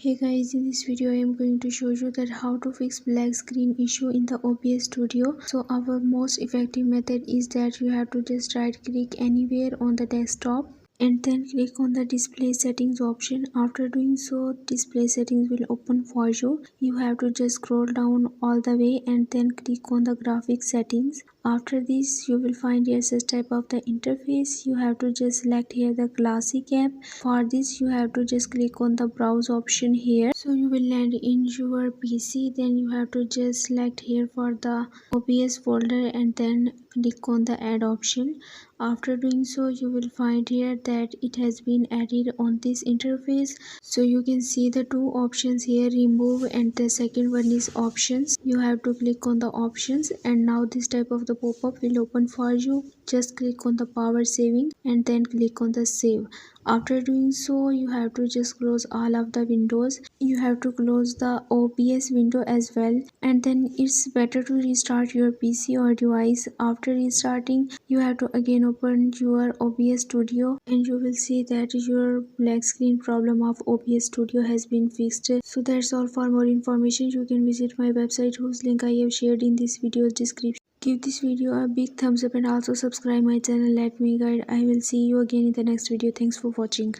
Hey guys, in this video I am going to show you that how to fix black screen issue in the OBS Studio. So our most effective method is that you have to just right click anywhere on the desktop and then click on the display settings option. After doing so, display settings will open for you. You have to just scroll down all the way and then click on the graphic settings. After this, you will find here such type of the interface. You have to just select here the classic app. For this, you have to just click on the browse option here. So you will land in your PC. Then you have to just select here for the OBS folder and then click on the add option. After doing so, you will find here that it has been added on this interface. So you can see the two options here, remove, and the second one is options. You have to click on the options and now this type of the pop-up will open for you. Just click on the power saving and then click on the save. After doing so, you have to just close all of the windows. You have to close the OBS window as well, and then it's better to restart your PC or device. After restarting, you have to again open your OBS Studio and you will see that your black screen problem of OBS Studio has been fixed. So that's all. For more information, you can visit my website whose link I have shared in this video's description. Give this video a big thumbs up and also subscribe my channel. Let me guide. I will see you again in the next video. Thanks for watching.